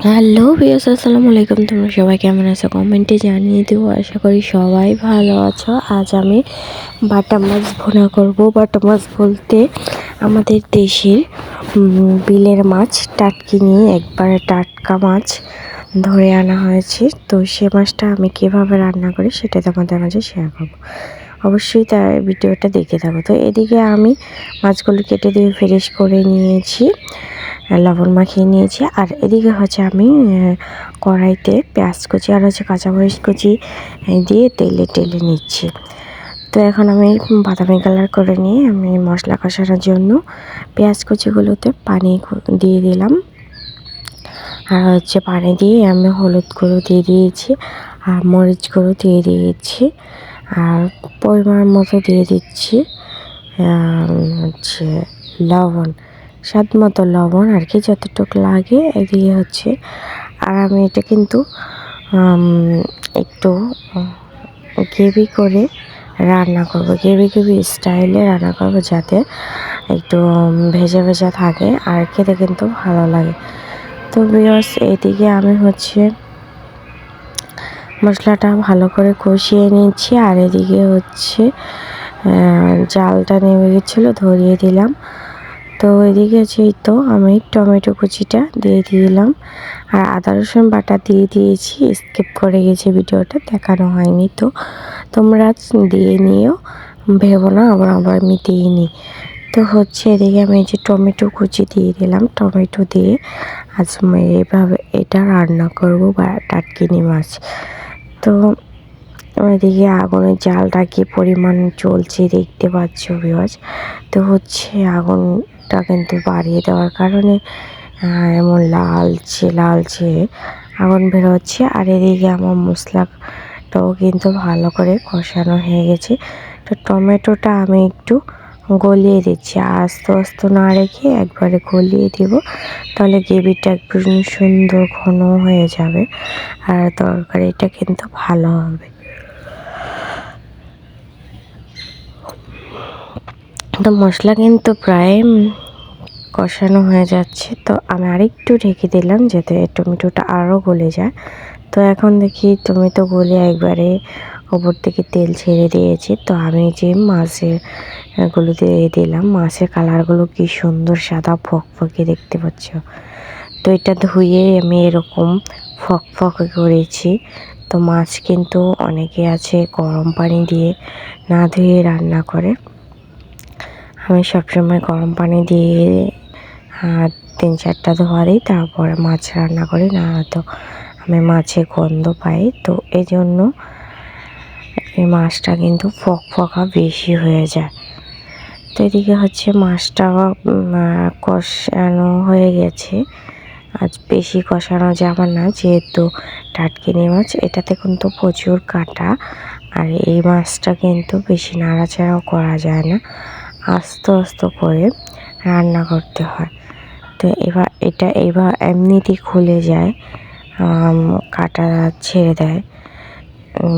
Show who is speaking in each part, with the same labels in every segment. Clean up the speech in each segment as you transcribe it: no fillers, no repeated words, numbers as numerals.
Speaker 1: Hello viewers, আসসালামু আলাইকুম। তোমরা সবাই কেমন আছো কমেন্টে জানিয়ে দেবো। আশা করি সবাই ভালো আছো। আজ আমি বাটা মাছ ভুনা করব। বাটা মাছ বলতে আমাদের দেশের বিলের মাছ, টাটকি নিয়ে একবারে টাটকা মাছ ধরে আনা হয়েছে। তো সে মাছটা আমি কীভাবে রান্না করি সেটা তোমাদের মাঝে শেয়ার করবো। অবশ্যই তার ভিডিওটা দেখে থাকো। তো এদিকে আমি মাছগুলো কেটে দিয়ে ফ্রেশ করে নিয়েছি, লবণ মাখিয়ে নিয়েছি। আর এদিকে হচ্ছে আমি কড়াইতে পেঁয়াজ কুচি আর কাঁচামরিচ কুচি দিয়ে তেলে টেলে নিচ্ছি। তো এখন আমি বাদামি কালার করে নিয়ে আমি মশলা কষানোর জন্য পেঁয়াজ কুচিগুলোতে পানি দিয়ে দিলাম। আর পানি দিয়ে আমি হলুদ গুঁড়ো দিয়ে দিয়েছি আর মরিচ গুঁড়ো দিয়ে দিয়েছি আর পরিমাণ মতো দিয়ে দিচ্ছি লবণ, স্বাদ মতো লবণ আর কি, যতটুকু লাগে। এদিকে আর আমি এটা কিন্তু একটু গ্রেভি করে রান্না করব, গ্রেভি স্টাইলে রান্না করব, যাতে একটু ভেজা ভেজা থাকে আর খেতে কিন্তু ভালো লাগে। তো ভিউয়ার্স, এদিকে আমি মশলাটা ভালো করে কষিয়ে নিচ্ছি। আর এদিকে জালটা নেমে গেছিলো, ধরিয়ে দিলাম। তো এদিকে তো আমি টমেটো কুচিটা দিয়ে দিলাম আর আদা রসুন বাটা দিয়ে দিয়েছি। স্কিপ করে গেছি, ভিডিওটা দেখানো হয়নি। তো তোমরা দিয়ে নিও, ভেবো না আবার আমি দিইনি। তো এদিকে আমি টমেটো কুচি দিয়ে দিলাম। টমেটো দিয়ে আজ আমি এইভাবে এটা রান্না করব টাটকিনি মাছ। তো এদিকে আগুনের জালটা কি পরিমাণ চলছে দেখতে পাচ্ছ ভিউয়ার্স। তো আগুনটা কিন্তু বাড়িয়ে দেওয়ার কারণে এমন লালচে আগুন বেরোচ্ছে। আর এদিকে আমার মশলাটাও কিন্তু ভালো করে কষানো হয়ে গেছে। তো টমেটোটা আমি একটু গলিয়ে দিচ্ছি, আস্তে না রেখে একবারে গলিয়ে দেব, তাহলে গ্রেভিটা একটু সুন্দর ঘন হয়ে যাবে আর তরকারিটা কিন্তু ভালো হবে। তো মশলা কিন্তু প্রায় কষানো হয়ে যাচ্ছে। তো আমি আরেকটু ঢেকে দিলাম যাতে টমেটোটা আরও গলে যায়। তো এখন দেখি টমেটো গলে একবারে ওপর থেকে তেল ছেড়ে দিয়েছি। তো আমি মাছের গুলো দিয়ে দিলাম। মাছের কালারগুলো কি সুন্দর সাদা ফকফকে দেখতে পাচ্ছ। তো এটা ধুয়ে আমি এরকম ফকফকে করেছি। তো মাছ কিন্তু অনেকে আছে গরম পানি দিয়ে না ধুয়ে রান্না করে। আমি সবসময় গরম পানি দিয়ে 3-4টা ধোয়া দিই, তারপরে মাছ রান্না করি, না তো আমি মাছে গন্ধ পাই। তো এই জন্য এই মাছটা কিন্তু ফকফকা বেশি হয়ে যায়। তো এদিকে মাছটা কষানো হয়ে গেছে। আজ বেশি কষানো যাবে না, যেহেতু টাটকিনি মাছ, এটাতে কিন্তু প্রচুর কাঁটা। আর এই মাছটা কিন্তু বেশি নাড়াচাড়াও করা যায় না, আস্তে করে রান্না করতে হয়। তো এবার এমনিতেই খুলে যায়, কাঁটা ছেড়ে দেয়।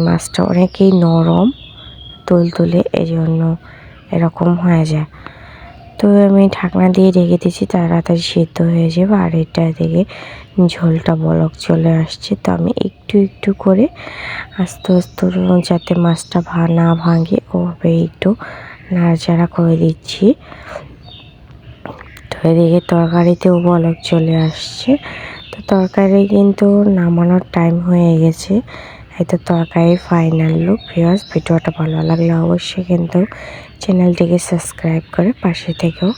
Speaker 1: মাছটা অনেকেই নরম তুলতুলে, এই জন্য এরকম হয়ে যায়। তো আমি ঢাকনা দিয়ে রেখে দিয়েছি, তাড়াতাড়ি সিদ্ধ হয়ে যাবে। আর এটা দিকে ঝোলটা বলক চলে আসছে। তো আমি একটু করে আস্তে যাতে মাছটা না ভাঙে ওভাবে একটু নাড়াচাড়া করে দিচ্ছি। তো এদিকে তরকারিতেও বলক চলে আসছে। তো তরকারি কিন্তু নামানোর টাইম হয়ে গেছে। এই তো তরকারি ফাইনাল লুক। ভিউয়ার্স, ভিডিওটা ভালো লাগলে অবশ্যই কিন্তু চ্যানেলটিকে সাবস্ক্রাইব করে পাশে থেকেও